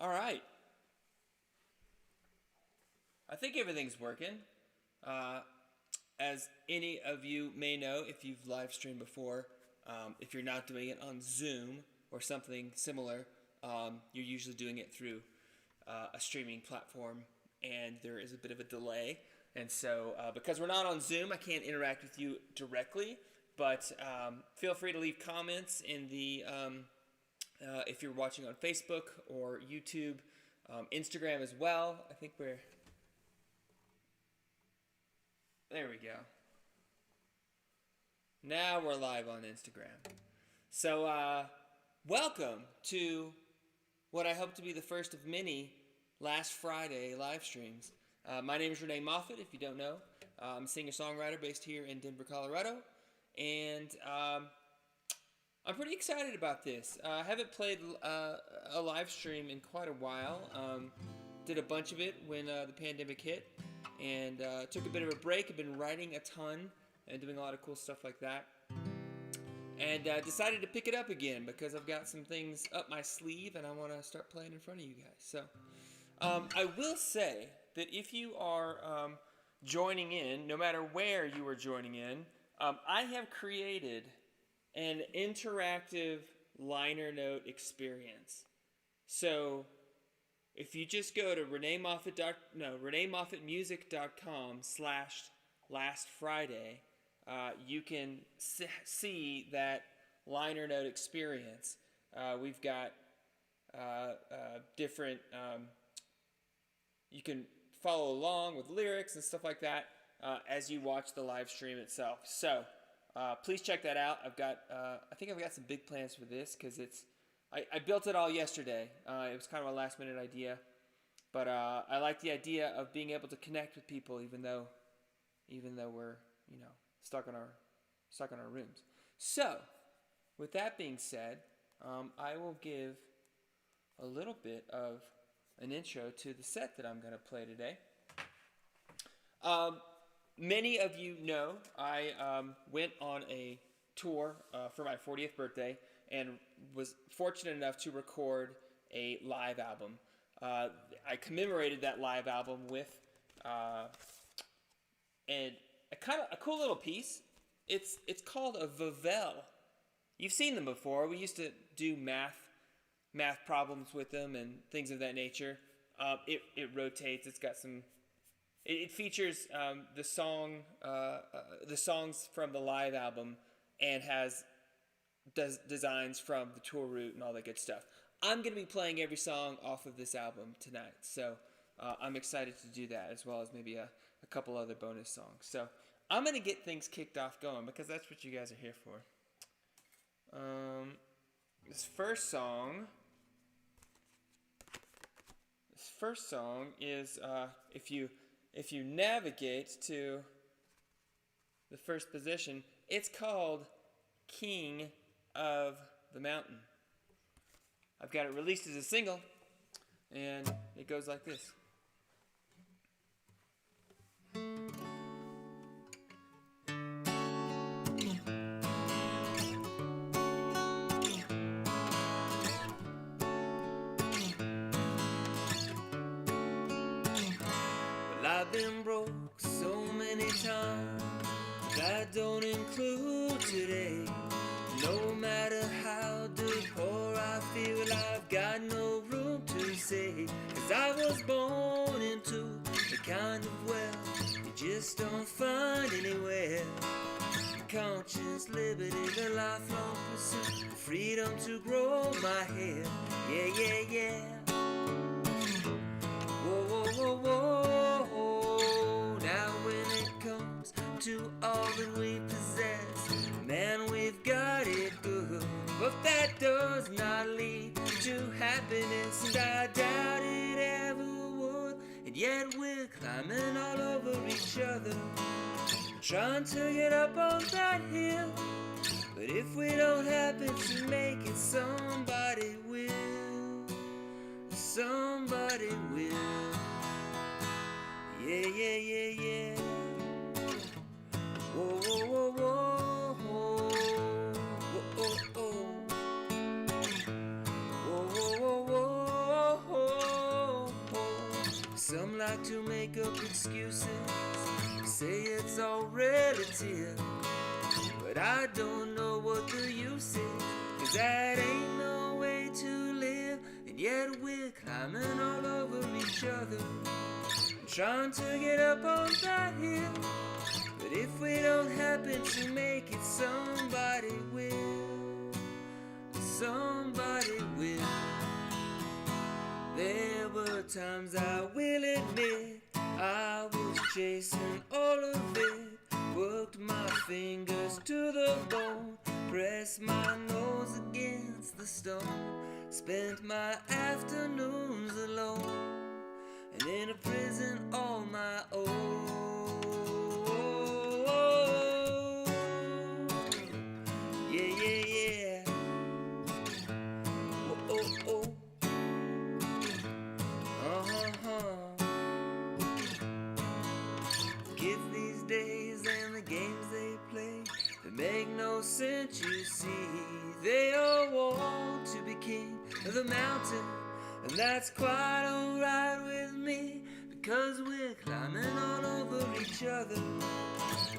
All right. I think everything's working. Uh, as any of you may know, if you've live streamed before, if you're not doing it on Zoom or something similar, you're usually doing it through a streaming platform, and there is a bit of a delay. And so, because we're not on Zoom, I can't interact with you directly. But feel free to leave comments in the if you're watching on Facebook or YouTube, Instagram as well. I think we're there. We go. Now we're live on Instagram. So welcome to what I hope to be the first of many last Friday live streams. My name is Renee Moffett. If you don't know, I'm a singer-songwriter based here in Denver, Colorado, and I'm pretty excited about this. I haven't played a live stream in quite a while. Did a bunch of it when the pandemic hit, and took a bit of a break. I've been writing a ton and doing a lot of cool stuff like that. And decided to pick it up again because I've got some things up my sleeve and I want to start playing in front of you guys. So I will say that if you are joining in, no matter where you are joining in, I have created an interactive liner note experience. So if you just go to reneemoffatmusic.com/lastfriday, you can see that liner note experience. We've got different, you can follow along with lyrics and stuff like that as you watch the live stream itself. So please check that out. I think I've got some big plans for this because I built it all yesterday. It was kind of a last minute idea, but I like the idea of being able to connect with people even though we're, stuck in our rooms. So, with that being said, I will give a little bit of an intro to the set that I'm going to play today. Many of you know I went on a tour for my 40th birthday and was fortunate enough to record a live album. I commemorated that live album with a cool little piece. It's called a Vuvelle. You've seen them before. We used to do math problems with them and things of that nature. It rotates. It's got some. It features the songs from the live album and has designs from the tour route and all that good stuff. I'm going to be playing every song off of this album tonight, so I'm excited to do that, as well as maybe a couple other bonus songs. So I'm going to get things kicked off going because that's what you guys are here for. This first song is if you navigate to the first position, it's called King of the Mountain. I've got it released as a single, and it goes like this. Well, I've been broke so many times, that don't include today. No matter how poor I feel, I've got no room to say. 'Cause I was born into the kind of wealth you just don't find anywhere. Conscience, liberty, the lifelong pursuit, freedom to grow my hair. Yeah, yeah, yeah. Whoa, whoa, whoa, whoa. Now when it comes to all that we possess, man, we've got it good. But that does not lead to happiness, and I doubt it ever would. And yet we're climbing all over each other, trying to get up on that hill. But if we don't happen to make it, somebody will. Somebody will. Yeah, yeah, yeah, yeah. Whoa, whoa, whoa, whoa, whoa, whoa, whoa, whoa, whoa, whoa, whoa, whoa. Some like to make up excuses, say it's all relative, but I don't know what the use is, 'cause that ain't no way to live. And yet we're climbing all over each other, trying to get up on that hill. But if we don't happen to make it, somebody will. Somebody will. There were times, I will admit, I was chasing all of it. Worked my fingers to the bone, pressed my nose against the stone. Spent my afternoons alone, and in a prison all my own. Yeah, yeah, yeah. Oh, oh, oh. Kids these days and the games they play, they make no sense, you see. They all want to be king of the mountain, and that's quite alright with me, because we're climbing all over each other,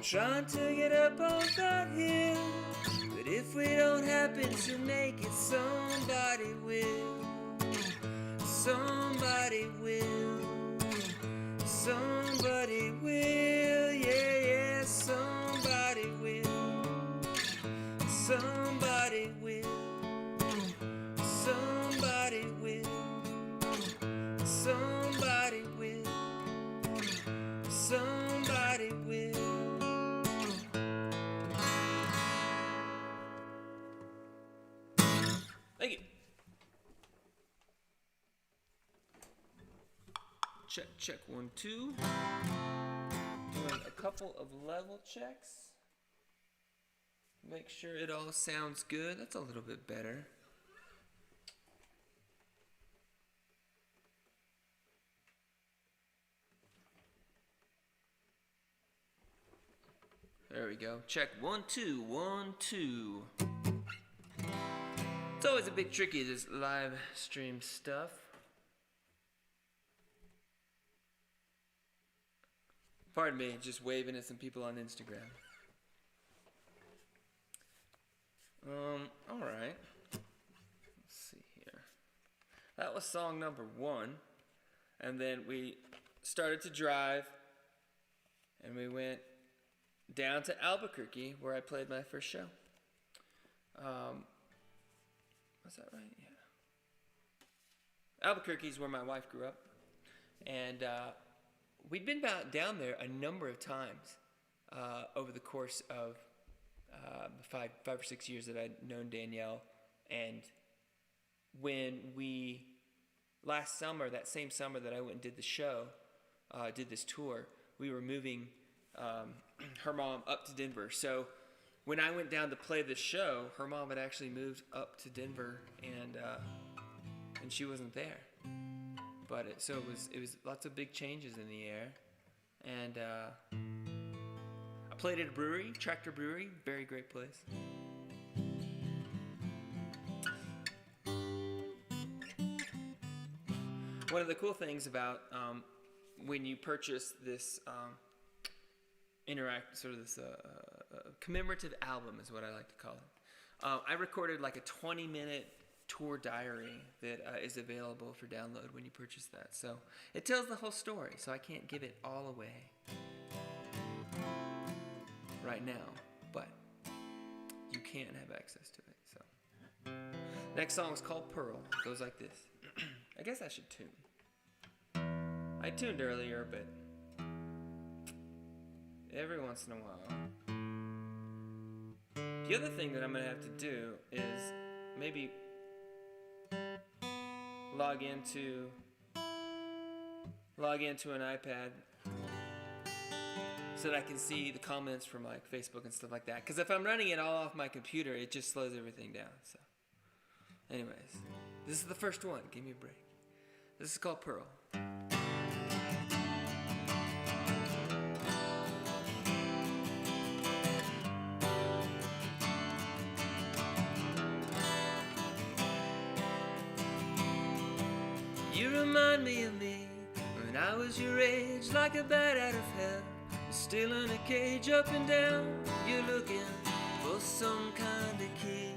trying to get up on that hill. But if we don't happen to make it, somebody will. Somebody will. Somebody will. Yeah, yeah, somebody will. Somebody will. Somebody will. Somebody will. Somebody will. Thank you. Check, check, 1, 2. Doing a couple of level checks. Make sure it all sounds good. That's a little bit better. There we go. Check, 1, 2, 1, 2. It's always a bit tricky, this live stream stuff. Pardon me, just waving at some people on Instagram. Alright. Let's see here. That was song number 1. And then we started to drive, and we went down to Albuquerque, where I played my first show. Was that right? Yeah. Albuquerque is where my wife grew up. And we'd been down there a number of times over the course of the 5 or 6 years that I'd known Danielle. And when we, last summer, that same summer that I went and did the show, did this tour, we were moving her mom up to Denver. So when I went down to play the show, her mom had actually moved up to Denver, and she wasn't there. But it was lots of big changes in the air, and I played at a brewery, Tractor Brewery, very great place. One of the cool things about when you purchase this commemorative album is what I like to call it. I recorded like a 20-minute tour diary that is available for download when you purchase that. So it tells the whole story, so I can't give it all away right now, but you can have access to it. So next song is called Pearl. It goes like this. I guess I should tune. I tuned earlier, but every once in a while. The other thing that I'm going to have to do is maybe log into an iPad so that I can see the comments from like Facebook and stuff like that. Because if I'm running it all off my computer, it just slows everything down. So, anyways, this is the first one. Give me a break. This is called Pearl. You remind me of me when I I was your age, like a bat out of hell, still in a cage, up and down. You're looking for some kind of key.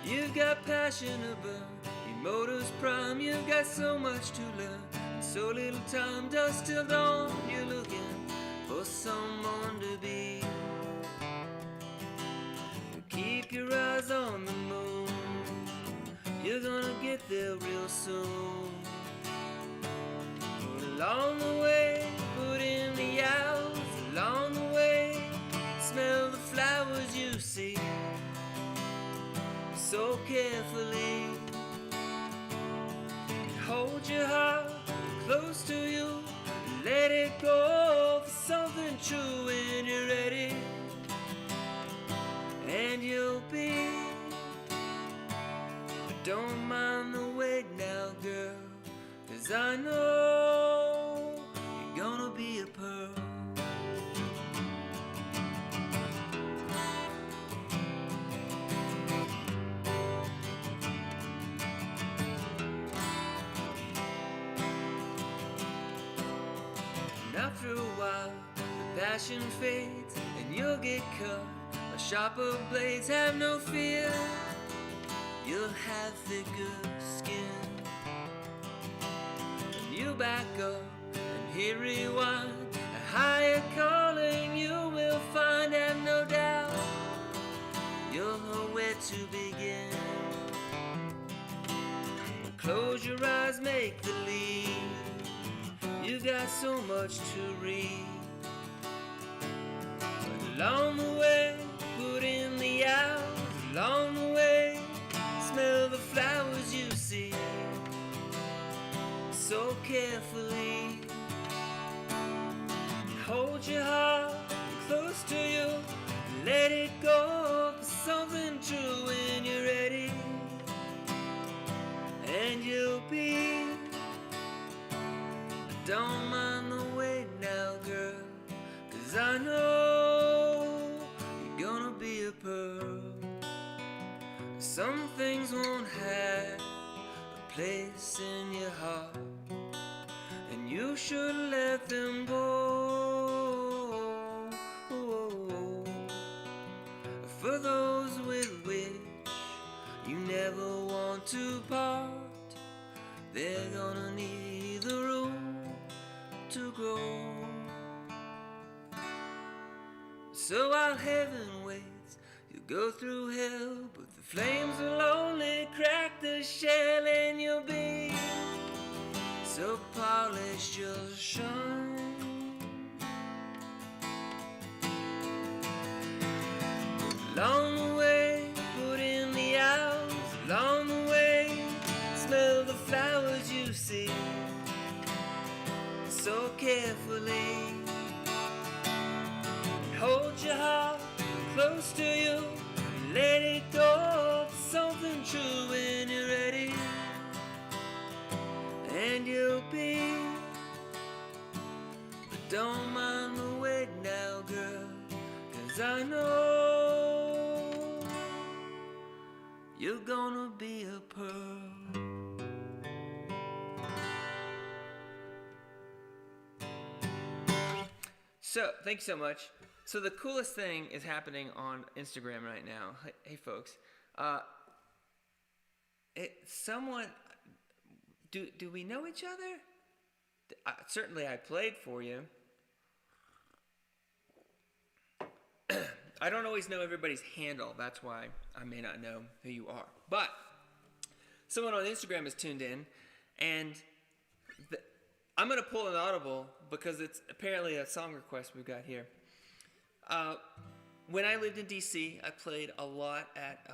You've got passion to burn, your motor's prime. You've got so much to learn, and so little time, dusk till dawn. You're looking for someone to be. Keep your eyes on the moon, you're gonna get there real soon. But along the way, put in the hours. Along the way, smell the flowers you see so carefully. Hold your heart close to you, let it go for something true when you're ready. And you'll be, but don't mind the wait now, girl, 'cause I know you're gonna be a pearl. And after a while, the passion fades and you'll get cut. A sharper blades, have no fear, you'll have thicker skin. And you back up and hit rewind, a higher calling you will find, have no doubt, you'll know where to begin. Close your eyes, make the leap, you got so much to read. But along the way, put in the hours. Along the way, smell the flowers you see so carefully. Hold your heart close to you, let it go for something true when you're ready. And you'll be, don't mind the wait now, girl, 'cause I know you're gonna be a pearl. Some things won't have a place in your heart, and you should let them go. For those with which you never want to part, they're gonna need the room to grow. So while heaven waits, you'll go through hell, but the flames will only crack the shell, and you'll be so polished you'll shine. Along the way, put in the hours. Along the way, smell the flowers you see so carefully. Hold your heart close to you, let it go for something true when you're ready. And you'll be, but don't mind the wait now, girl, 'cause I know you're gonna be a pearl. So, thank you so much. So the coolest thing is happening on Instagram right now. Hey folks, do we know each other? Certainly I played for you. I don't always know everybody's handle. That's why I may not know who you are. But someone on Instagram is tuned in, and I'm going to pull an audible because it's apparently a song request we've got here. When I lived in D.C., I played a lot at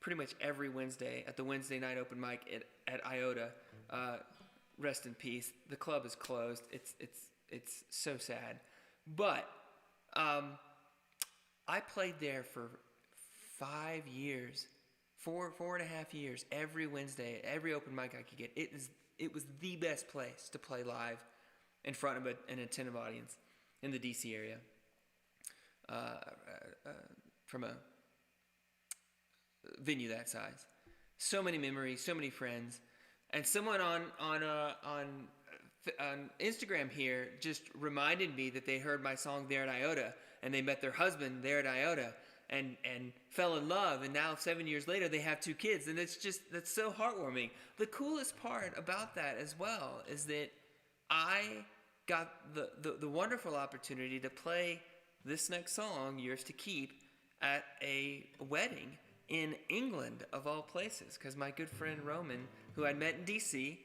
pretty much every Wednesday at the Wednesday night open mic at Iota. Rest in peace. The club is closed. It's so sad. But I played there for 5 years, 4.5 years, every Wednesday, every open mic I could get. It was the best place to play live in front of an attentive audience in the D.C. area. From a venue that size. So many memories, so many friends, And someone on Instagram here just reminded me that they heard my song There at Iota, and they met their husband there at Iota, and fell in love, and now 7 years later they have 2 kids, and that's so heartwarming. The coolest part about that as well is that I got the wonderful opportunity to play this next song, Yours to Keep, at a wedding in England, of all places, because my good friend Roman, who I met in D.C.,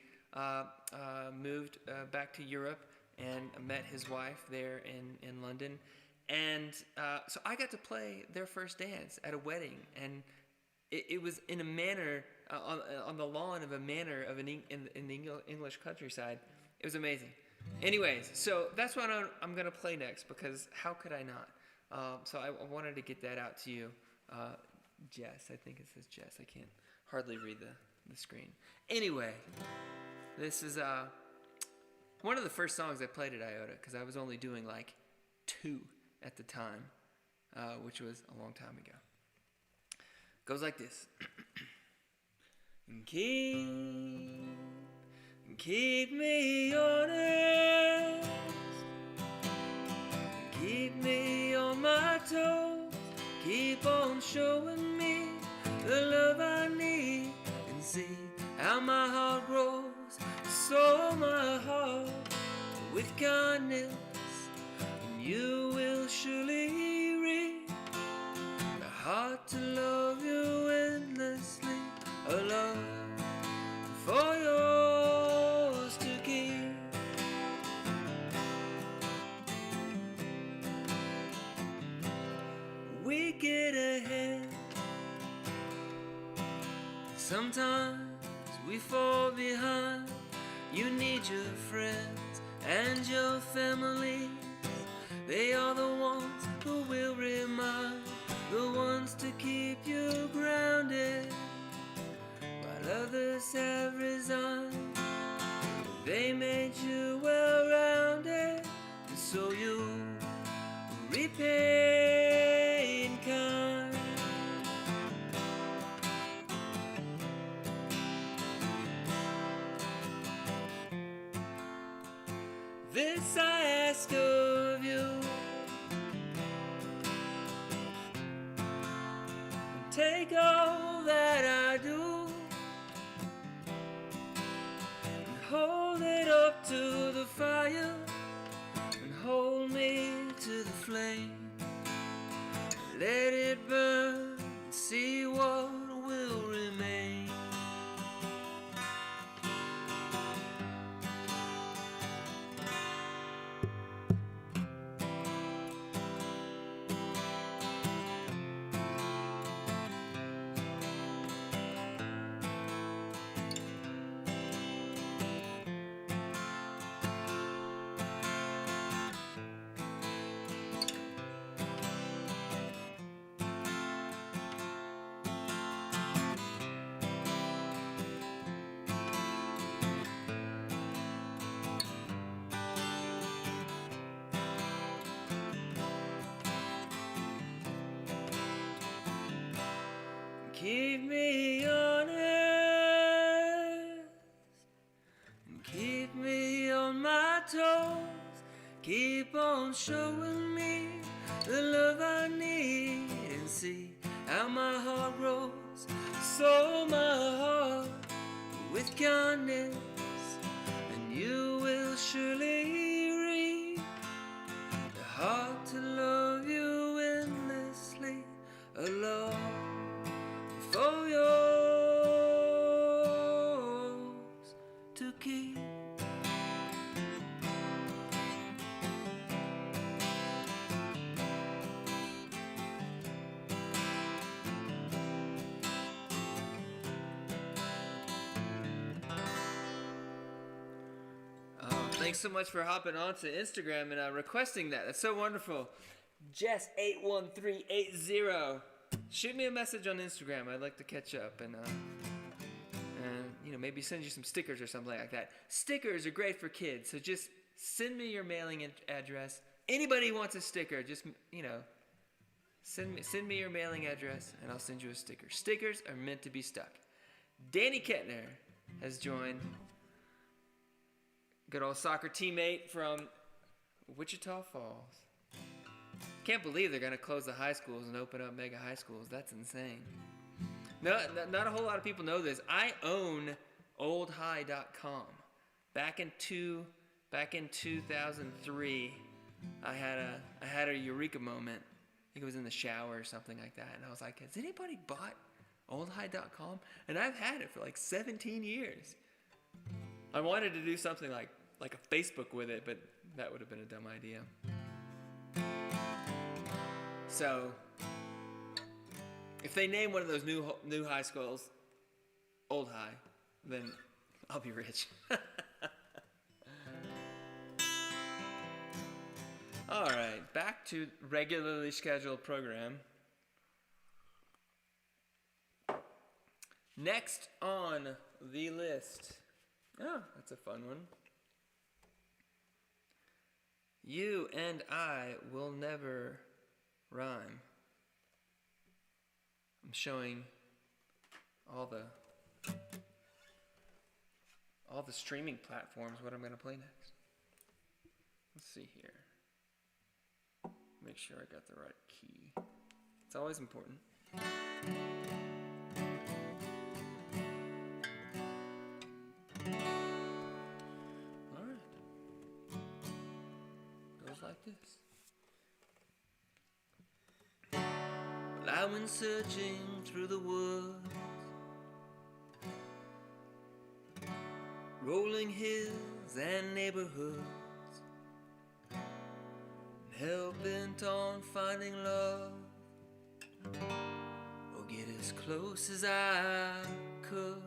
moved back to Europe and met his wife there in London. And so I got to play their first dance at a wedding, and it was in a manor, on the lawn of a manor in the English countryside. It was amazing. Anyways, so that's what I'm going to play next, because how could I not? So I wanted to get that out to you. Jess, I think it says Jess. I can't hardly read the screen. Anyway, this is one of the first songs I played at Iota, because I was only doing like 2 at the time, which was a long time ago. Goes like this. Keep me honest, keep me on my toes, keep on showing me the love I need, and see how my heart grows, so my heart with kindness, and you will surely reach the heart to love you endlessly, a love for yours to keep. We get ahead, sometimes we fall behind. You need your friends and your family. They are the ones who will remind, the ones to keep you grounded, while others have resigned. They made you well-rounded, and so you repay in kind. This I ask of you, take all that I do and hold it up to the fire, and hold me to the flame. Let it burn and see what will remain. Keep me honest, keep me on my toes, keep on showing me the love I need, and see how my heart grows, so my heart with kindness, and you will surely reach the heart to love you endlessly, a love for yours to keep. Thanks so much for hopping onto Instagram and requesting that. That's so wonderful. Jess81380. Shoot me a message on Instagram. I'd like to catch up and maybe send you some stickers or something like that. Stickers are great for kids, so just send me your mailing address. Anybody who wants a sticker, just send me your mailing address and I'll send you a sticker. Stickers are meant to be stuck. Danny Kettner, has joined. Good old soccer teammate from Wichita Falls. Can't believe they're going to close the high schools and open up mega high schools. That's insane. No, not a whole lot of people know this. I own oldhigh.com. Back in 2003, I had a eureka moment. I think it was in the shower or something like that. And I was like, has anybody bought oldhigh.com? And I've had it for like 17 years. I wanted to do something like a Facebook with it, but that would have been a dumb idea. So, if they name one of those new high schools Old High, then I'll be rich. All right, back to regularly scheduled program. Next on the list. Oh, that's a fun one. You and I will never rhyme. I'm showing all the streaming platforms what I'm going to play next. Let's see here. Make sure I got the right key. It's always important. Alright. Goes like this. Well, I went searching through the woods, rolling hills and neighborhoods, hell-bent on finding love, or get as close as I could.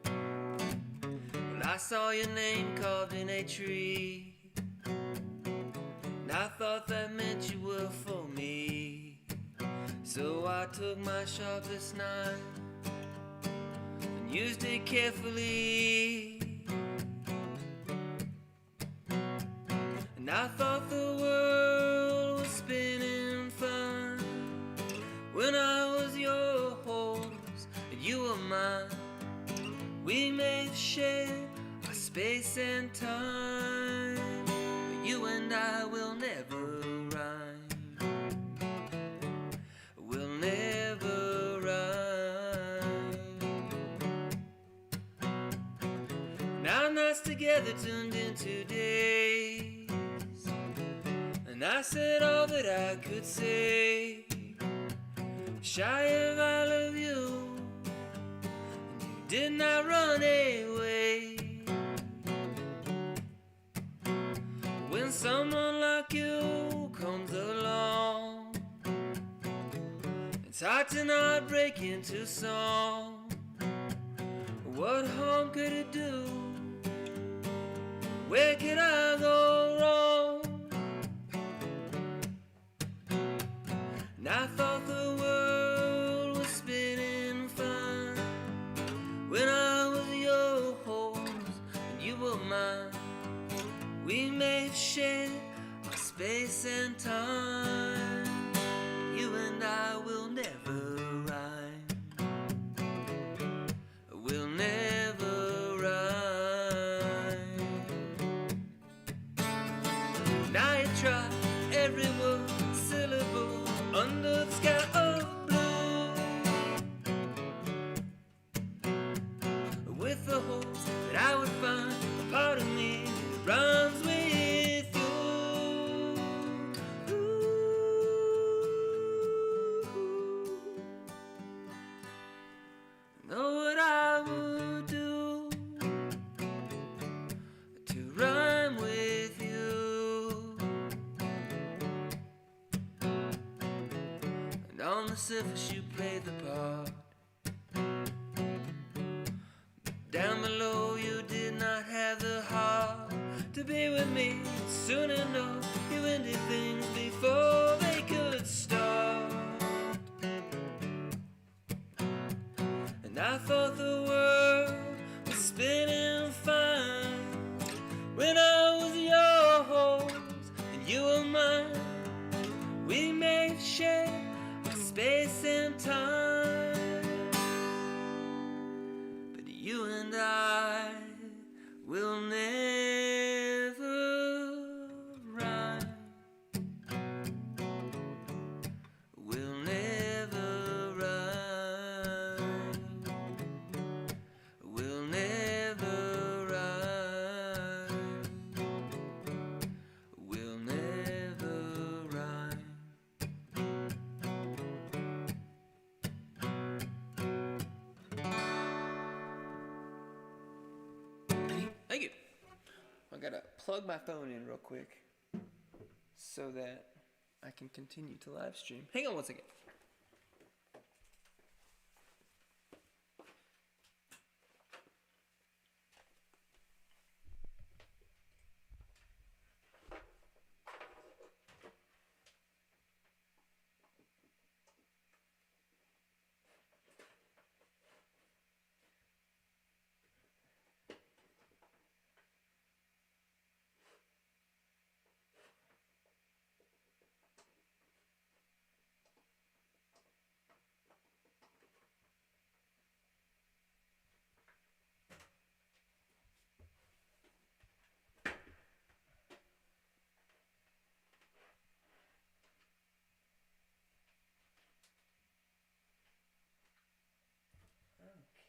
Well, I saw your name carved in a tree, and I thought that meant you were for me. So I took my sharpest knife and used it carefully. I thought the world was spinning fine when I was your horse and you were mine. We made shape of space and time, but you and I will never rhyme. We'll never rhyme. Our nights together turned into days, and I said all that I could say, shy of I love you, and you did not run away. When someone like you comes along, it's hard to not break into song. What harm could it do? Where could I go wrong? And I thought the world was spinning fine when I was your horse and you were mine. We made shape of space and time. You and I will never rhyme. We'll never rhyme. Now you try every word, syllable under the sky of blue, with the hopes that I would find a part of me that rhymes with you. Know what I would do to rhyme with you. And on the surface you played the part, down below you did not have the heart to be with me. Soon enough you ended things before they could start. And I thought the world was spinning fine when I was your horse and you were mine. We made shape of space and time. will never rhyme. Will never rhyme. Will never rhyme. Will never rhyme. Thank you. I gotta plug my phone in real quick so that I can continue to live stream. Hang on one second.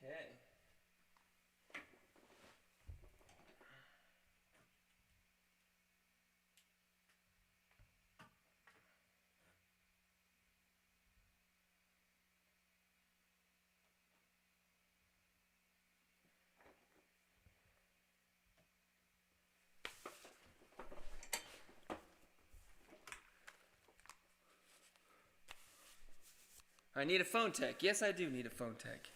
Okay. I need a phone tech. Yes, I do need a phone tech.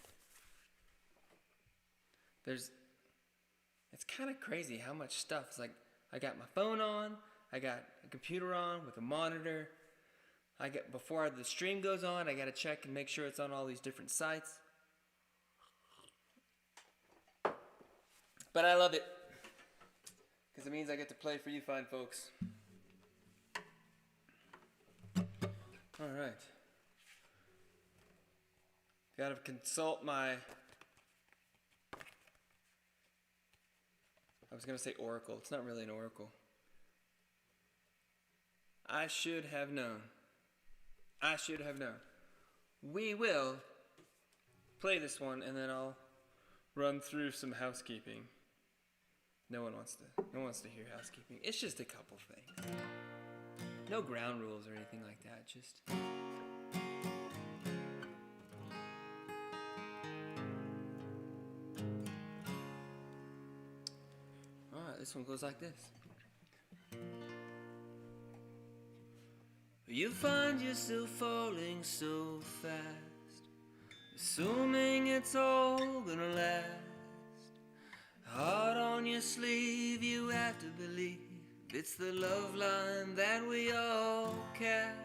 It's kind of crazy how much stuff. It's like, I got my phone on, I got a computer on with a monitor. Before the stream goes on, I gotta check and make sure it's on all these different sites. But I love it, because it means I get to play for you fine folks. Alright. Gotta consult my... I was going to say oracle. It's not really an oracle. I should have known. I should have known. We will play this one, and then I'll run through some housekeeping. No one wants to hear housekeeping. It's just a couple things. No ground rules or anything like that. Just... This one goes like this. You find yourself falling so fast, assuming it's all gonna last. Heart on your sleeve, you have to believe it's the love line that we all cast.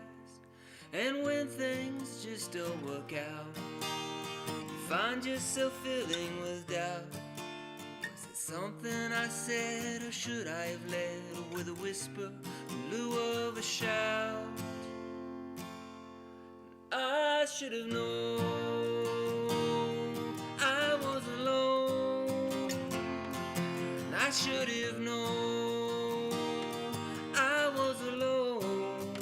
And when things just don't work out, you find yourself filling with doubt. Something I said, or should I have led with a whisper in lieu of a shout? I should have known I was alone. I should have known I was alone.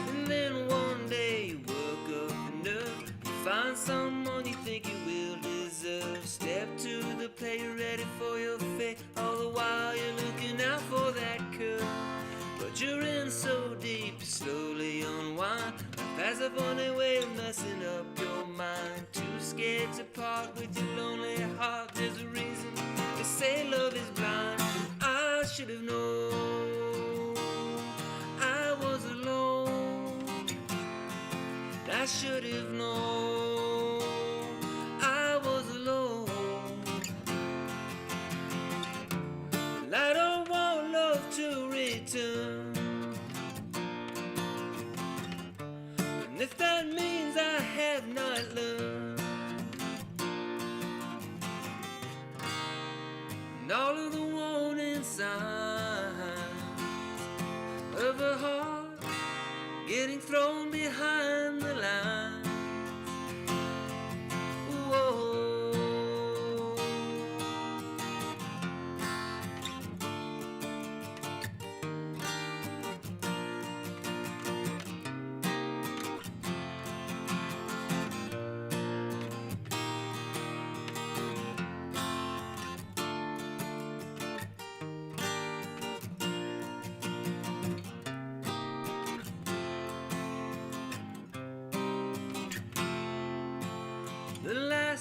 And then one day you woke up enough, you find someone you think you will deserve. Step to the plate, you're ready for your fate. All the while you're looking out for that curve, but you're in so deep, you slowly unwind. That's a funny way of messing up your mind. Too scared to part with your lonely heart. There's a reason they say love is blind. I should have known I was alone. I should have known I was alone. I don't want love to return, and if that means I have not learned, and all of the warning signs of a heart getting thrown behind the lines. Whoa.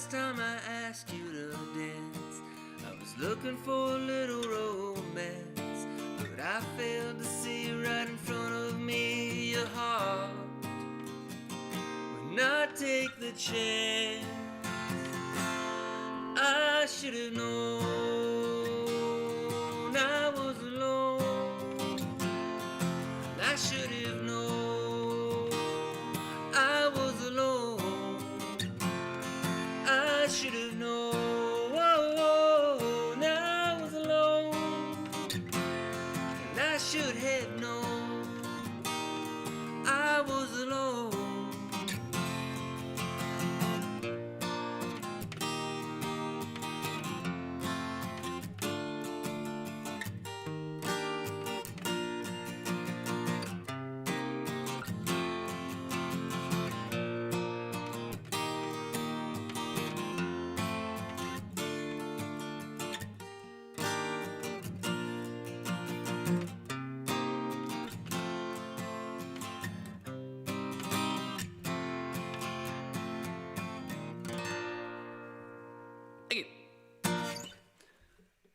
last time I asked you to dance, I was looking for a little romance, but I failed to see right in front of me your heart would not take the chance. I should have known I was alone. I should have known I was alone. I should have known I was alone. And I should have known I was alone.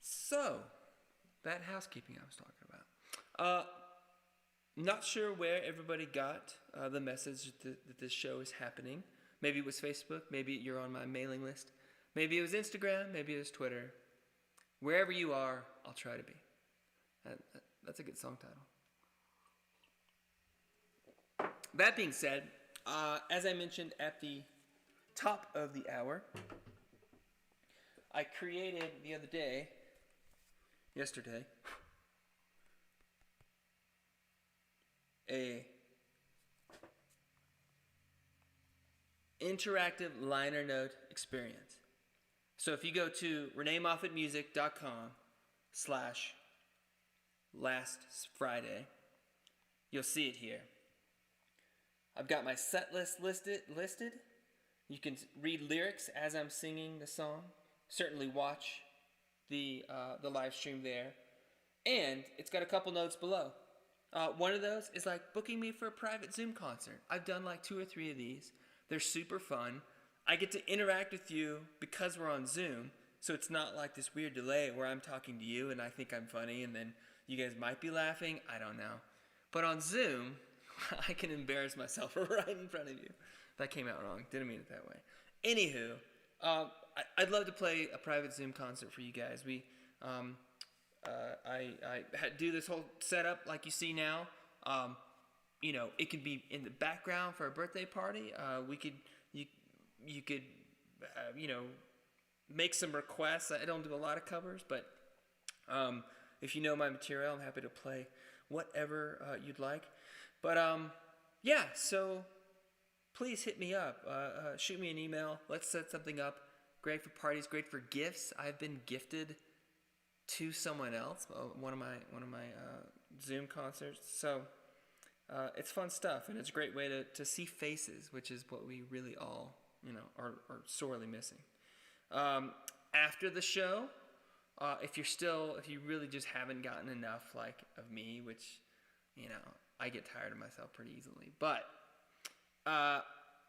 So, that housekeeping I was talking about. Not sure where everybody got the message that this show is happening. Maybe it was Facebook. Maybe you're on my mailing list. Maybe it was Instagram. Maybe it was Twitter. Wherever you are, I'll try to be. That's a good song title. That being said, as I mentioned at the top of the hour, I created the other day, yesterday, a interactive liner note experience. So if you go to ReneeMoffittMusic.com/last Friday, you'll see it here. I've got my set list listed. You can read lyrics as I'm singing the song. Certainly watch the live stream there. And it's got a couple notes below. One of those is like booking me for a private Zoom concert. I've done like 2 or 3 of these. They're super fun. I get to interact with you because we're on Zoom, so it's not like this weird delay where I'm talking to you and I think I'm funny and then you guys might be laughing. I don't know. But on Zoom, I can embarrass myself right in front of you. That came out wrong. Didn't mean it that way. Anywho, I'd love to play a private Zoom concert for you guys. I do this whole setup like you see now. It could be in the background for a birthday party. You could make some requests. I don't do a lot of covers, but if you know my material, I'm happy to play whatever you'd like. But yeah, so please hit me up. Shoot me an email. Let's set something up. Great for parties, great for gifts. I've been gifted to someone else, one of my Zoom concerts. So it's fun stuff, and it's a great way to see faces, which is what we really all are sorely missing. After the show, if you really just haven't gotten enough of me, which I get tired of myself pretty easily, but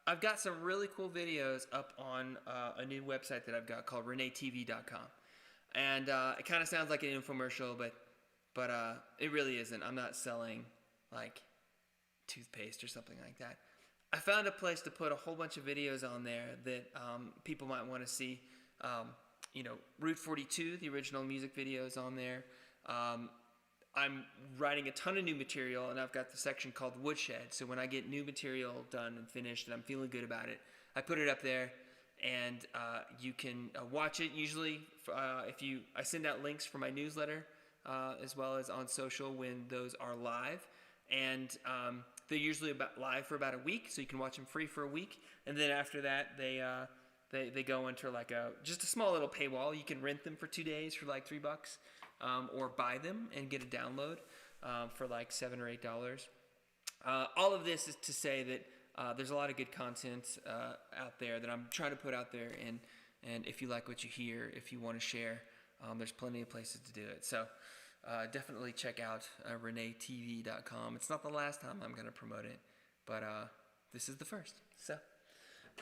I've got some really cool videos up on a new website that I've got called ReneeTV.com. And it kind of sounds like an infomercial, but it really isn't. I'm not selling toothpaste or something like that. I found a place to put a whole bunch of videos on there that people might want to see. Route 42, the original music videos on there. I'm writing a ton of new material, and I've got the section called Woodshed. So when I get new material done and finished and I'm feeling good about it, I put it up there, and you can watch it. Usually, I send out links for my newsletter as well as on social when those are live, and they're usually live for about a week, so you can watch them free for a week, and then after that they go into just a small little paywall. You can rent them for 2 days for $3, or buy them and get a download for $7 or $8. All of this is to say that there's a lot of good content out there that I'm trying to put out there, and if you like what you hear, if you want to share, there's plenty of places to do it. So definitely check out ReneeTV.com. It's not the last time I'm going to promote it, but this is the first. So,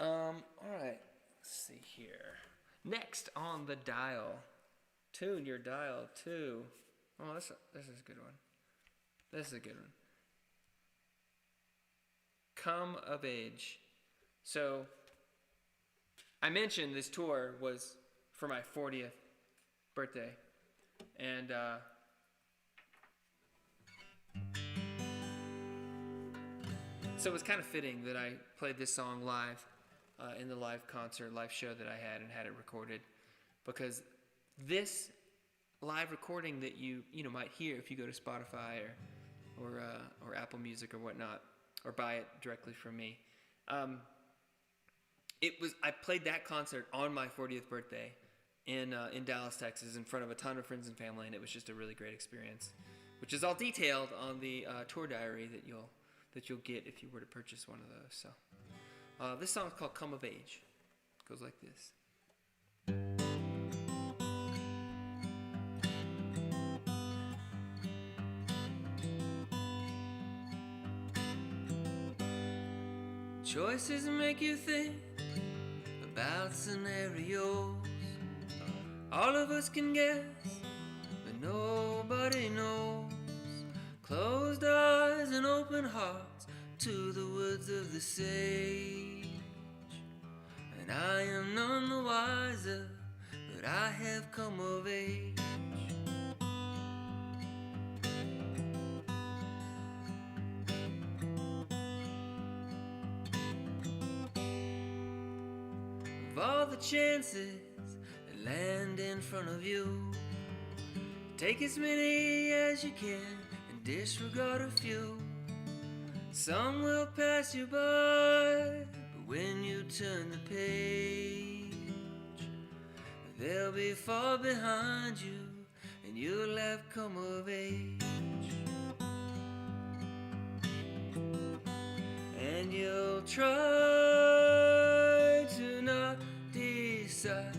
all right. Let's see here. Next on the dial. Tune your dial to. Oh, this is a good one. This is a good one. Come of Age. So, I mentioned this tour was for my 40th birthday. And, so it was kind of fitting that I played this song live in the live concert, live show that I had and had it recorded. Because this live recording that you might hear if you go to Spotify or Apple Music or whatnot, or buy it directly from me. I played that concert on my 40th birthday in Dallas, Texas, in front of a ton of friends and family, and it was just a really great experience, which is all detailed on the tour diary that you'll get if you were to purchase one of those. So this song is called "Come of Age." It goes like this. Choices make you think about scenarios. All of us can guess, but nobody knows. Closed eyes and open hearts to the woods of the sage. And I am none the wiser, but I have come of age. Of all the chances that land in front of you, take as many as you can and disregard a few. Some will pass you by, but when you turn the page, they'll be far behind you and you'll have come of age. And you'll try to not decide,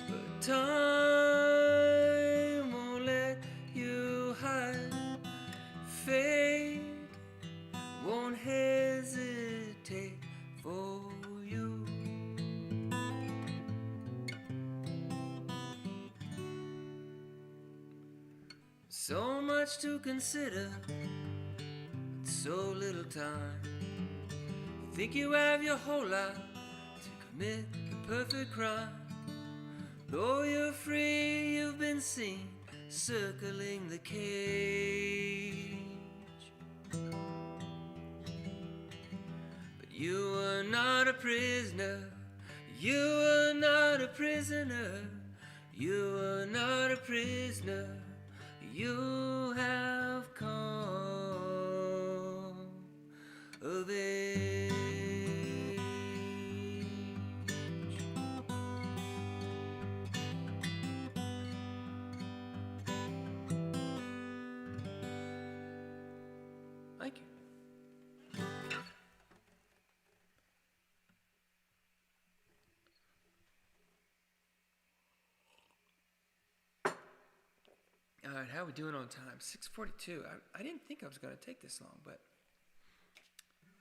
but time won't let you hide. Fate won't hesitate for you. So much to consider, but so little time. Think you have your whole life to commit the perfect crime. Though you're free, you've been seen circling the cage. But you are not a prisoner. You are not a prisoner. You are not a prisoner. You have come of age. Thank you. All right, how are we doing on time? 6:42. I didn't think I was going to take this long, but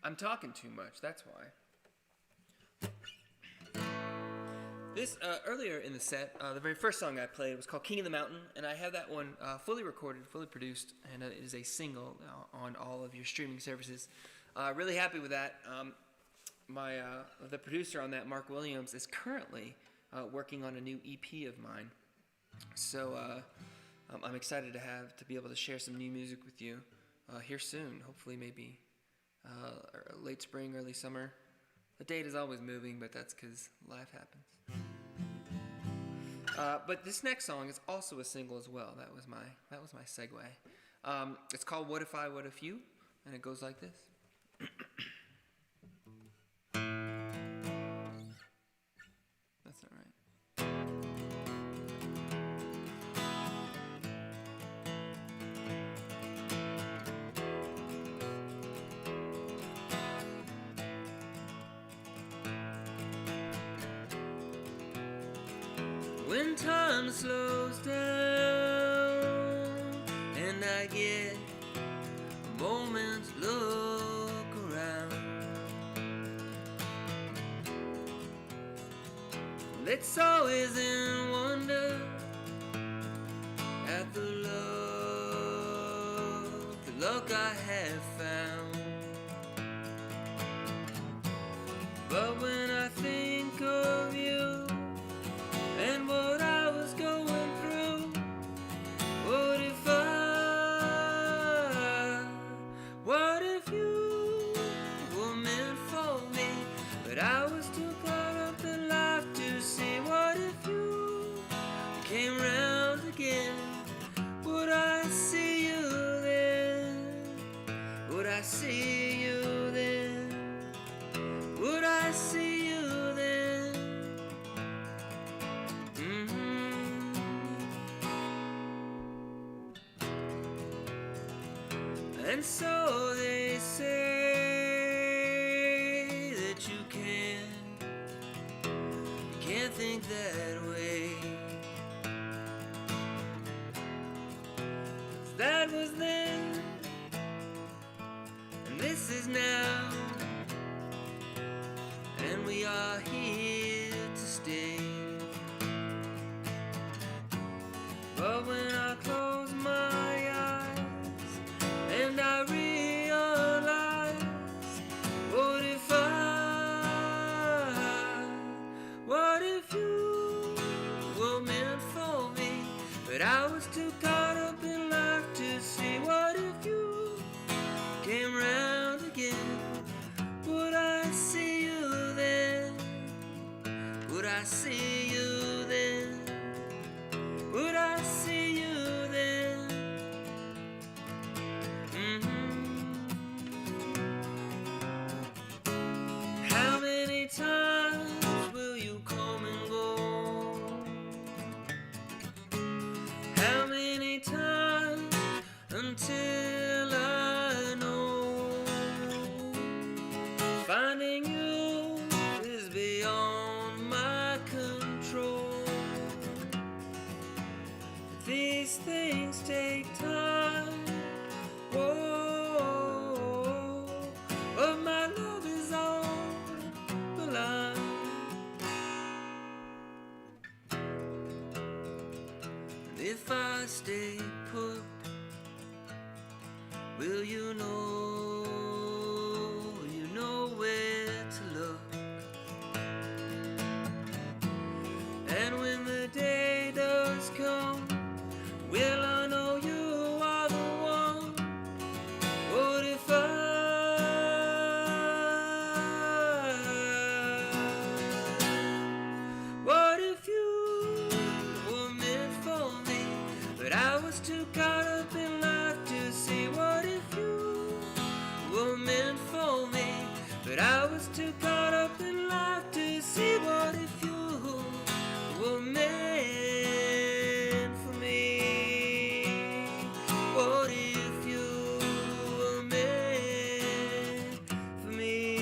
I'm talking too much. That's why. This earlier in the set, the very first song I played was called "King of the Mountain," and I have that one fully recorded, fully produced, and it is a single on all of your streaming services. Really happy with that. The producer on that, Mark Williams, is currently working on a new EP of mine. So I'm excited to be able to share some new music with you here soon. Hopefully, maybe late spring, early summer. The date is always moving, but that's because life happens. But this next song is also a single as well. That was my segue. It's called "What If I, What If You," and it goes like this. That's not right. When time slows down and I get a moment's look around, It's always in wonder at the luck I have found. But when I think of you and what I was going through, what if you were meant for me? But I was too caught up in life to see. What if you came round again? Would I see you then? Would I see you then? Would I see you then? And so they say that you can't think that way. That was then, and this is now, and we are here to stay. But when I close my eyes and I realize, what if you were meant for me? But I was too caught up in life to see. What if you came round again? Would I see you then? Would I see you then? Would I see you then? How many times will you come and go? How many times until I know? Finding you is beyond my control. These things take time. Whoa, but my love is on the line. And if I stay put, will you know where to look? And when the day does come, will I know you are the one? What if you were meant for me? But I was too caught up in life to see. What if you were meant for me? But I was too caught up in life to see. What if you were meant for me? What if you were meant for me?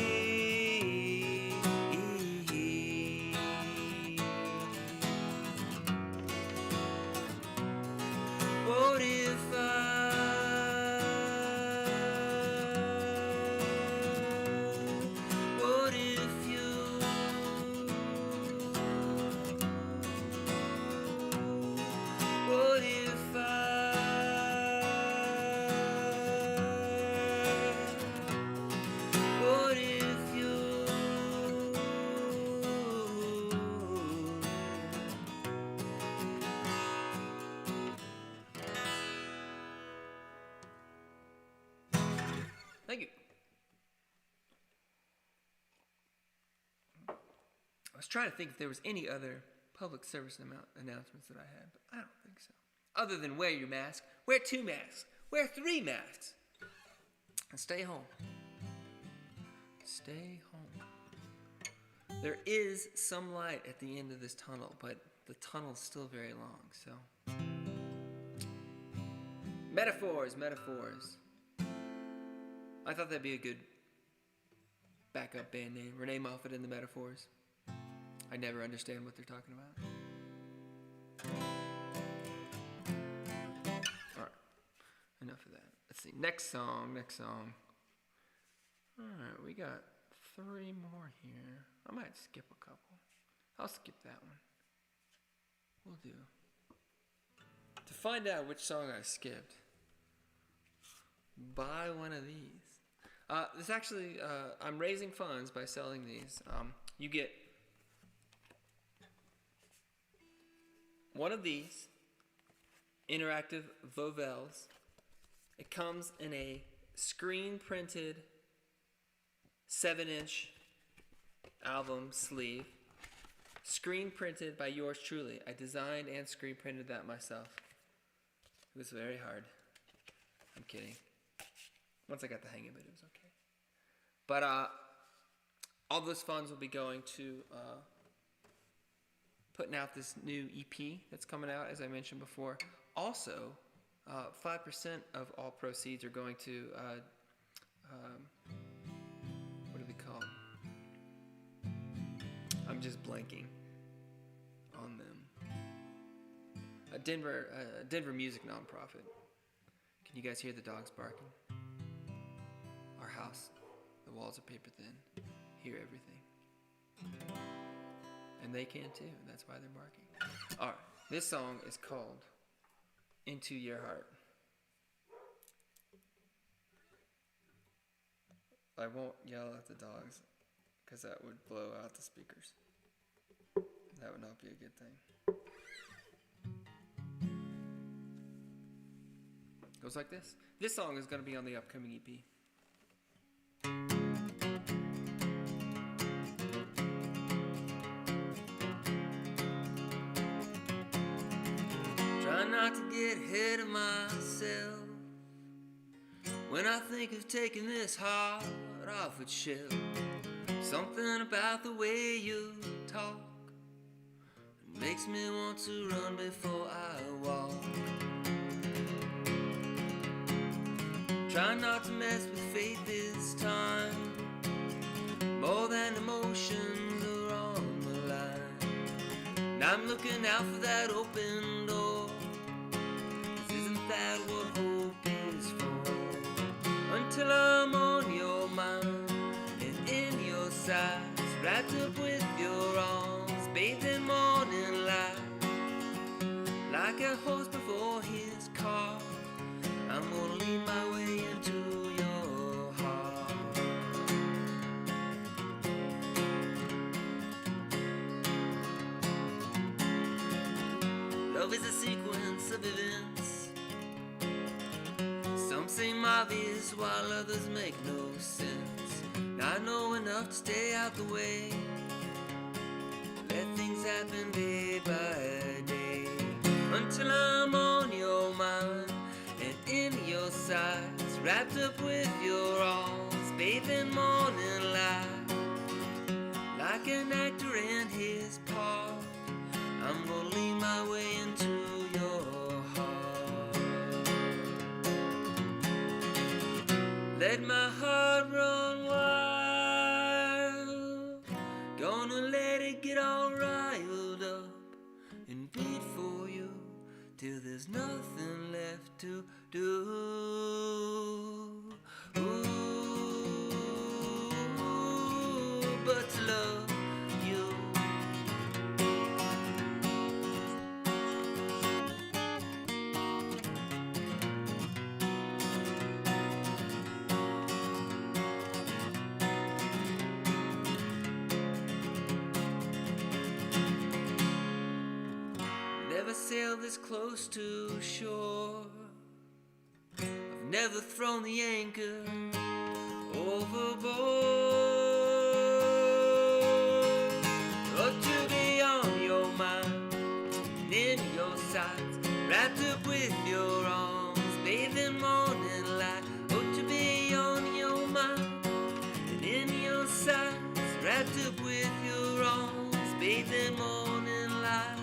What if what if you what if what if you Thank you. I was trying to think if there was any other public service announcements that I had, but I don't think so. Other than wear your mask, wear 2 masks, wear 3 masks, and stay home. Stay home. There is some light at the end of this tunnel, but the tunnel's still very long, so. Metaphors. I thought that'd be a good backup band name. Renee Moffat and the Metaphors. I never understand what they're talking about. Alright, enough of that. Let's see, next song. Alright, we got 3 more here. I might skip a couple. I'll skip that one. We'll do. To find out which song I skipped, buy one of these. This actually, I'm raising funds by selling these. You get one of these interactive Vovels. It comes in a screen printed 7-inch album sleeve. Screen printed by yours truly. I designed and screen printed that myself. It was very hard. I'm kidding. Once I got the hang of it, it was okay. But all those funds will be going to putting out this new EP that's coming out, as I mentioned before. Also, 5% of all proceeds are going to, what do they call them? I'm just blanking on them. A Denver music nonprofit. Can you guys hear the dogs barking? Our house, the walls are paper thin. Hear everything. And they can too, and that's why they're barking. Alright, this song is called Into Your Heart. I won't yell at the dogs, because that would blow out the speakers. That would not be a good thing. Goes like this. This song is going to be on the upcoming EP. Try not to get ahead of myself when I think of taking this heart off its shelf. Something about the way you talk makes me want to run before I walk. Try not to mess with faith this time. More than emotions are on the line. And I'm looking out for that open door. 'Cause isn't that what hope is for? Until I'm on your mind and in your sights, wrapped up with your arms, bathed in morning light. Like a horse before his car, I'm gonna lead my way into your heart. Love is a sequence of events. Some seem obvious while others make no sense. I know enough to stay out the way. Let things happen day by day. Until I'm on your mind and in your sights, wrapped up with your arms, bathed in morning light. Like an actor in his part, I'm gonna lead my way into your heart. Let my heart run wild, gonna let it get all riled up and beat for you till there's nothing left to do. Ooh, but to love you. Never sailed this close to shore. I've never thrown the anchor overboard. Oh, to be on your mind and in your sights, wrapped up with your arms, bathed in morning light. Oh, to be on your mind and in your sights, wrapped up with your arms, bathed in morning light.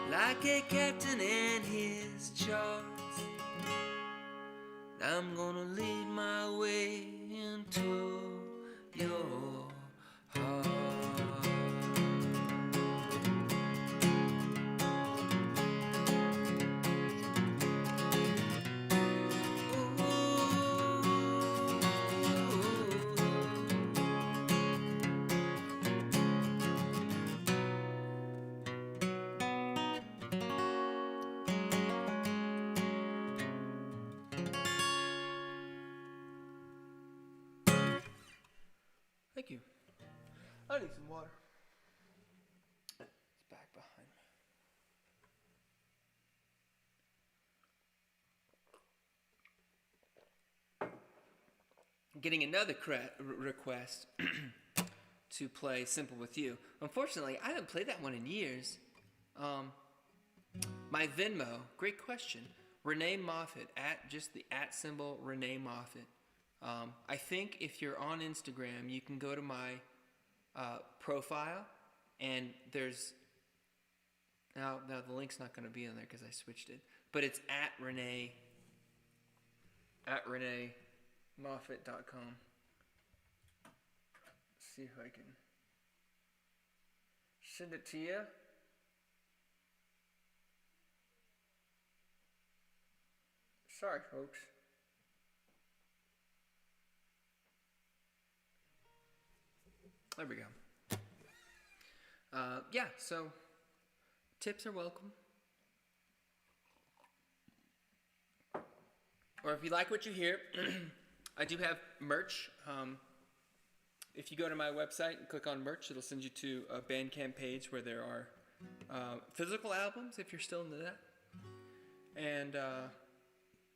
Like a captain and his charts, I'm gonna lead my way into your heart. I need some water. It's back behind me. Getting another request to play Simple With You. Unfortunately, I haven't played that one in years. My Venmo, great question. Renee Moffat, at just the @ symbol Renee Moffat. I think if you're on Instagram, you can go to my profile, and there's now the link's not going to be in there because I switched it, but it's at ReneeMoffat.com. See if I can send it to you. Sorry, folks. There we go. Yeah, so tips are welcome. Or if you like what you hear, I do have merch. If you go to my website and click on merch, it'll send you to a Bandcamp page where there are physical albums, if you're still into that, and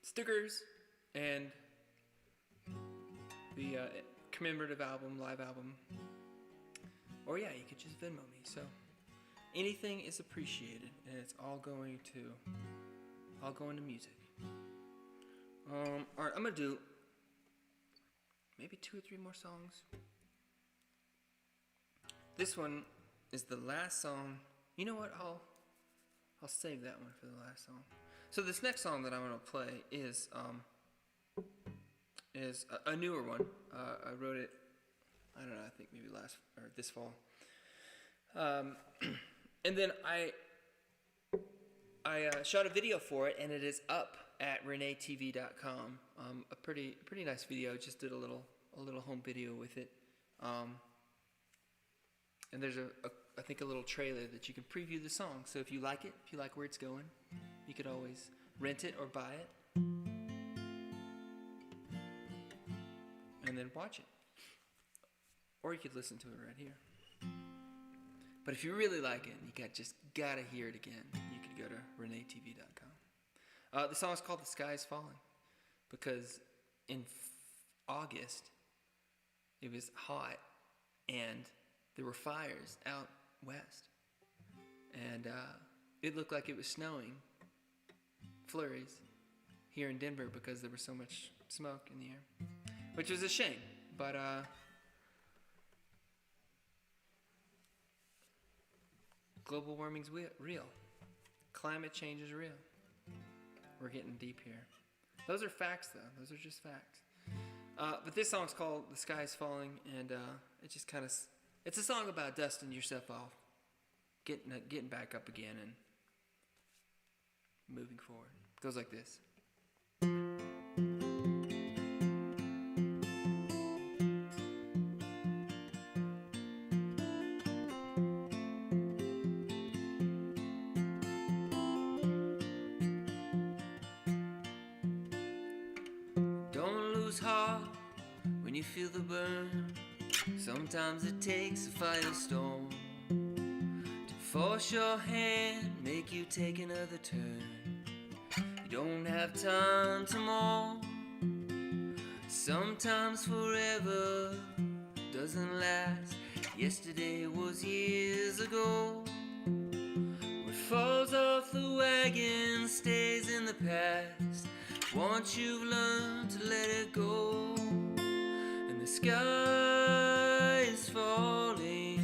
stickers, and the commemorative album, live album. Or yeah, you could just Venmo me. So anything is appreciated, and it's all going to music. All right, I'm gonna do maybe 2 or 3 more songs. This one is the last song. You know what? I'll save that one for the last song. So this next song that I'm gonna play is a newer one. I wrote it, I don't know, I think maybe this fall. And then I shot a video for it, and it is up at reneetv.com. A pretty nice video. Just did a little home video with it. And there's I think a little trailer that you can preview the song. So if you like it, if you like where it's going, you could always rent it or buy it, and then watch it. Or you could listen to it right here. But if you really like it, you just gotta hear it again, you could go to reneetv.com. The song is called "The Sky Is Falling" because in August it was hot and there were fires out west, and it looked like it was snowing, flurries here in Denver because there was so much smoke in the air, which was a shame. But global warming's real. Climate change is real. We're getting deep here. Those are facts, though. Those are just facts. But this song's called "The Sky Is Falling," and it just kind of, it's a song about dusting yourself off, getting back up again, and moving forward. It goes like this. Heart when you feel the burn. Sometimes it takes a firestorm to force your hand, make you take another turn. You don't have time to mourn. Sometimes forever doesn't last. Yesterday was years ago. What falls off the wagon stays in the past. Once you've learned to let it go, and the sky is falling.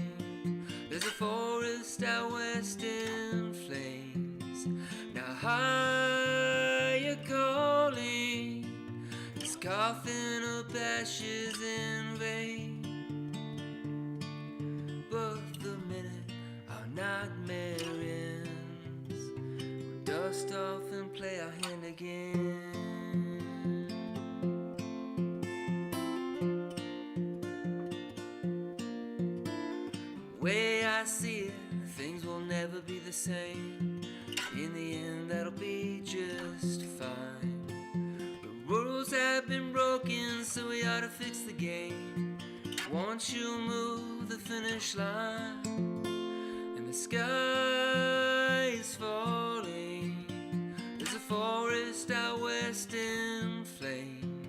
There's a forest out west in flames. Now higher calling, this coughing up ashes in vain. But the minute our nightmare ends, we'll dust off and play our hand again. Way I see it, things will never be the same. In the end, that'll be just fine. The rules have been broken, so we ought to fix the game. Once you move the finish line and the sky is falling, there's a forest out west in flames.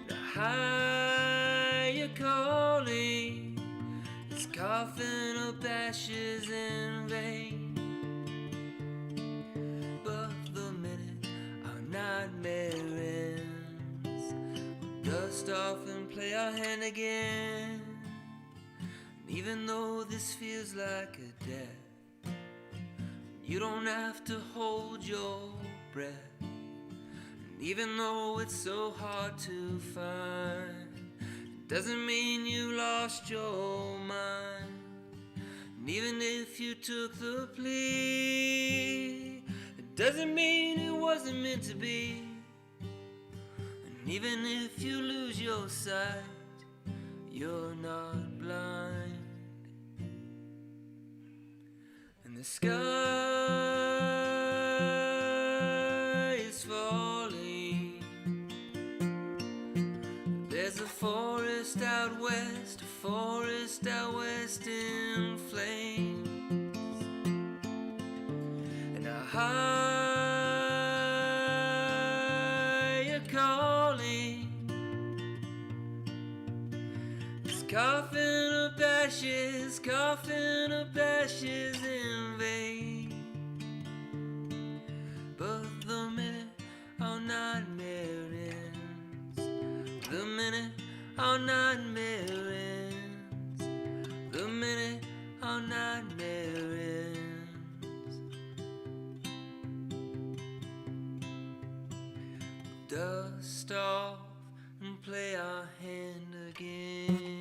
The higher calling, it's coughing up ashes in vain. But the minute our nightmare ends, we'll dust off and play our hand again. And even though this feels like a death, you don't have to hold your breath. And even though it's so hard to find, it doesn't mean you lost your mind. And even if you took the plea, it doesn't mean it wasn't meant to be. And even if you lose your sight, you're not blind. And the sky is falling. There's a forest out west, a forest out west in flames. And a higher calling, it's coughing up ashes, coughing up ashes in vain. But the minute our nightmare ends, the minute our nightmare ends, the minute our nightmare ends, dust off and play our hand again.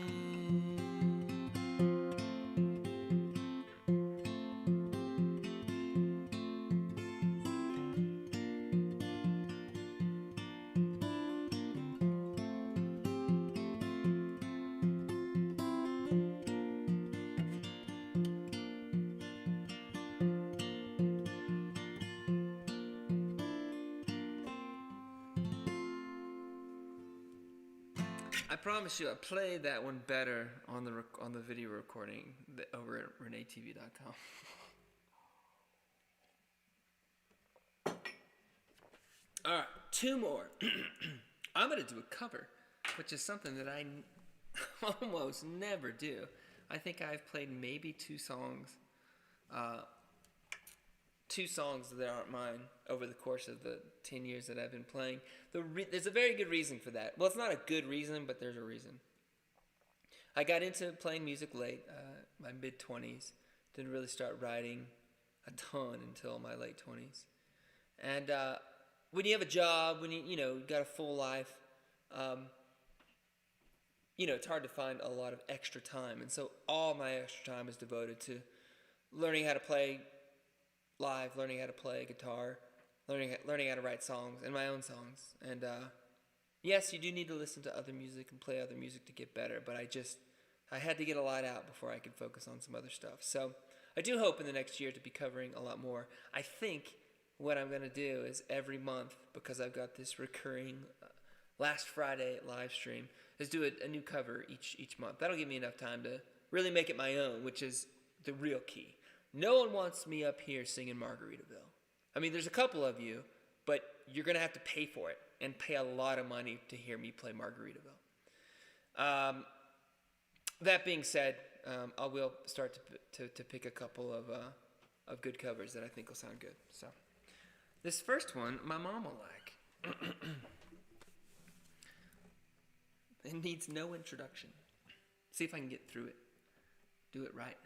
I promise you, I played that one better on the video recording over at ReneeTV.com. All right, two more. I'm gonna do a cover, which is something that I almost never do. I think I've played maybe two songs that aren't mine over the course of the 10 years that I've been playing. There's a very good reason for that. Well, it's not a good reason, but there's a reason. I got into playing music late, my mid-20s. Didn't really start writing a ton until my late 20s. And when you have a job, when you got a full life, it's hard to find a lot of extra time. And so all my extra time is devoted to learning how to play live, learning how to play guitar, learning how to write songs and my own songs. And yes, you do need to listen to other music and play other music to get better, but I had to get a lot out before I could focus on some other stuff. So I do hope in the next year to be covering a lot more. I think what I'm going to do is every month, because I've got this recurring last Friday live stream, is do a new cover each month. That'll give me enough time to really make it my own, which is the real key. No one wants me up here singing Margaritaville. I mean, there's a couple of you, but you're going to have to pay for it and pay a lot of money to hear me play Margaritaville. That being said, I will start to pick a couple of good covers that I think will sound good. So this first one, my mom will like. It needs no introduction. See if I can get through it. Do it right.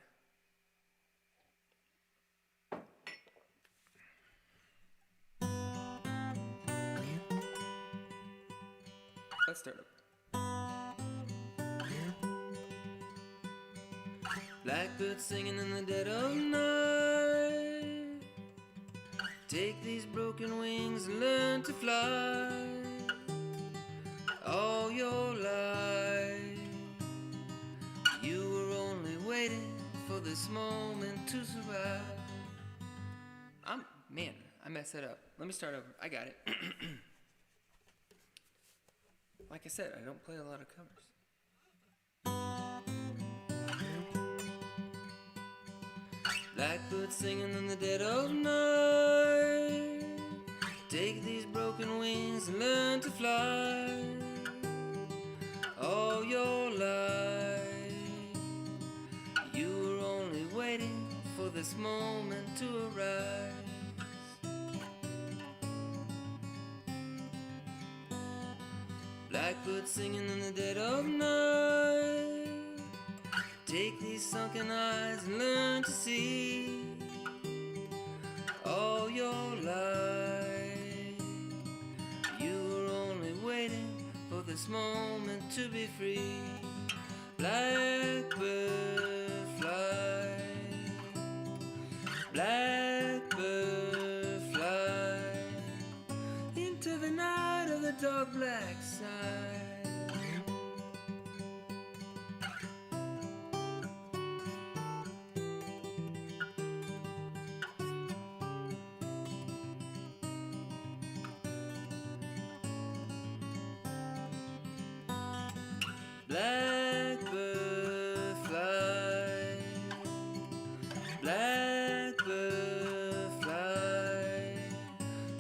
Let's start up. Blackbird singing in the dead of night. Take these broken wings and learn to fly. All your life you were only waiting for this moment to survive. I messed it up. Let me start over. I got it. Like I said, I don't play a lot of covers. Blackbird singing in the dead of night. Take these broken wings and learn to fly. All your life, you were only waiting for this moment to arise. Blackbird singing in the dead of night. Take these sunken eyes and learn to see. All your life, you were only waiting for this moment to be free. Blackbird fly, blackbird fly into the night of the dark black side. Blackbird fly, blackbird fly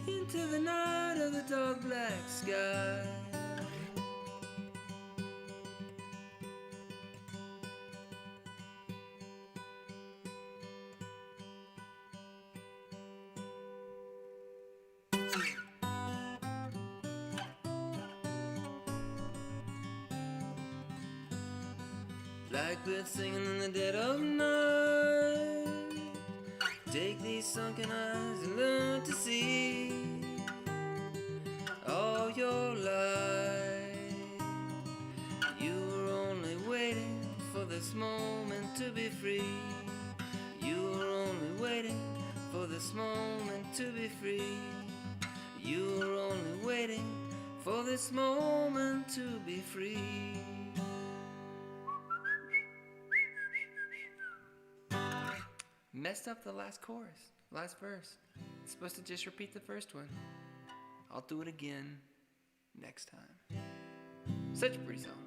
into the night of the dark black sky. Blackbird singing in the dead of night. Take these sunken eyes and learn to see. All your life, you were only waiting for this moment to be free. You were only waiting for this moment to be free. You were only waiting for this moment to be free. Messed up the last chorus, last verse. It's supposed to just repeat the first one. I'll do it again next time. Such a pretty song.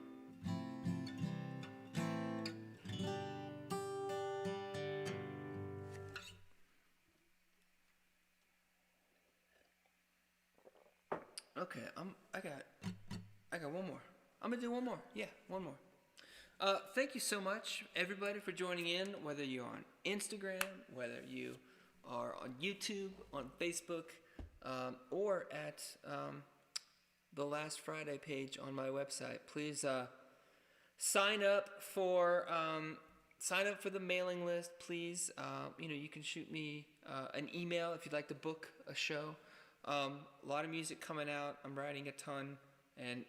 Okay, I got one more. I'm gonna do one more. Yeah, one more. Thank you so much, everybody, for joining in, whether you're on Instagram, whether you are on YouTube, on Facebook, or at the Last Friday page on my website. Please sign up for the mailing list. Please, you can shoot me an email if you'd like to book a show. A lot of music coming out. I'm writing a ton. And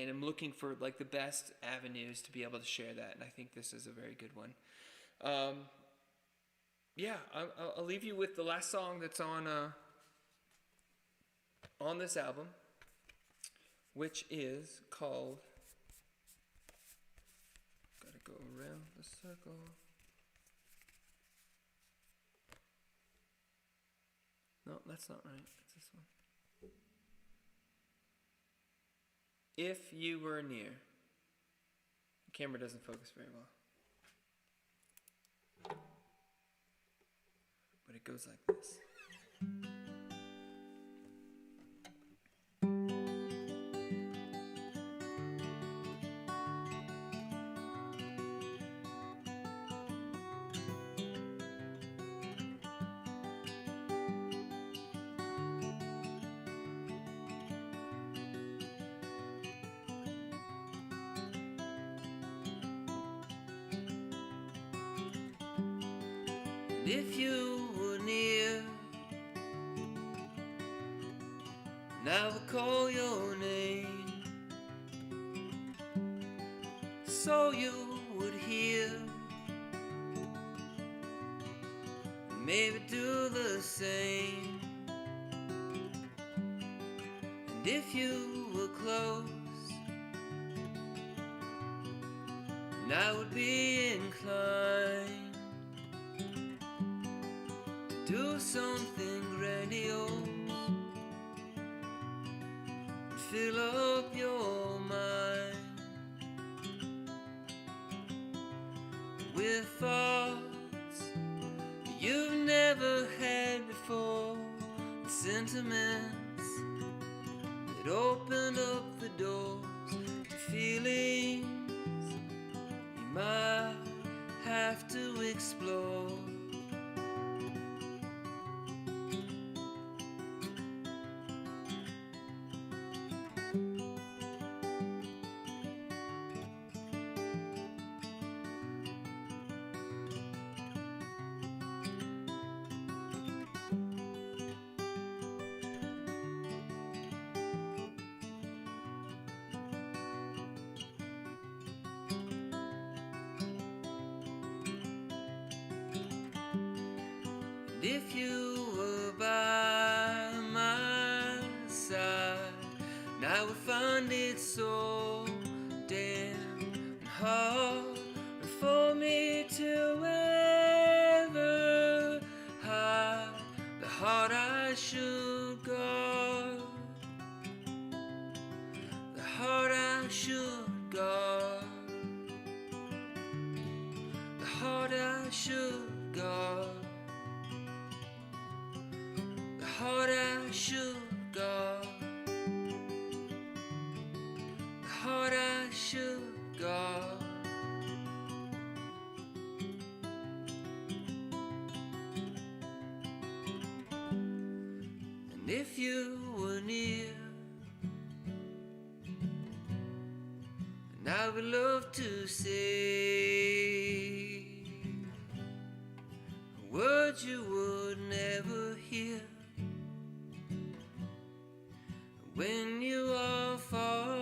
I'm looking for like the best avenues to be able to share that, and I think this is a very good one. I'll leave you with the last song that's on this album, which is called "Gotta Go Around the Circle." No, that's not right. It's this one. If You Were Near. The camera doesn't focus very well. But it goes like this. If you were near, and I would call your name, so you would hear, and maybe do the same. And if you were close, and I would be inclined do something grandiose and fill up your mind with thoughts you sentiments that opened up the doors to feelings you might have to explore. And if you were by my side, and I would find it so damn hard for me to ever hide the heart I should guard, the heart I should guard, the heart I should guard, the heart I should guard, the heart I should guard. And if you were near, and I would love to say words you would never hear when you are far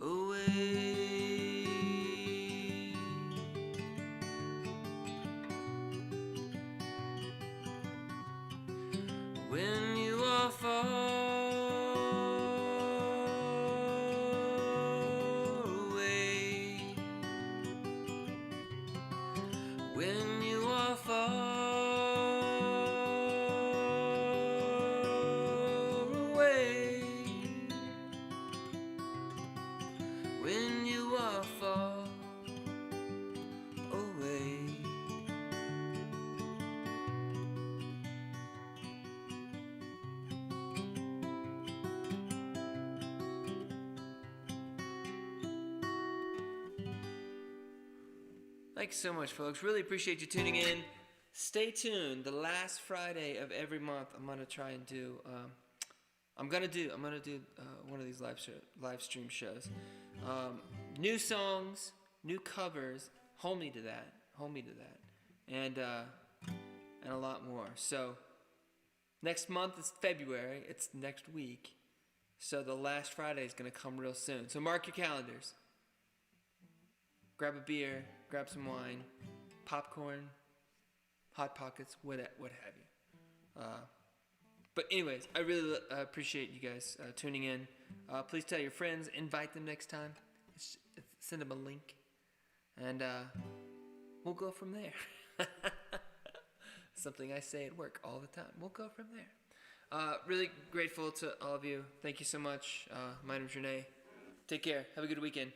away. When you are far away, when you are far away, when you are far away. Thanks so much, folks. Really appreciate you tuning in. Stay tuned. The last Friday of every month, I'm gonna try and do. I'm gonna do one of these live stream shows. New songs, new covers. Hold me to that, and a lot more. So next month is February. It's next week. So the last Friday is gonna come real soon. So mark your calendars. Grab a beer, grab some wine, popcorn, Hot Pockets, what have you. But anyways, I really appreciate you guys tuning in. Please tell your friends, invite them next time. Send them a link, and we'll go from there. Something I say at work all the time. We'll go from there. Really grateful to all of you. Thank you so much. My name's Renee. Take care. Have a good weekend.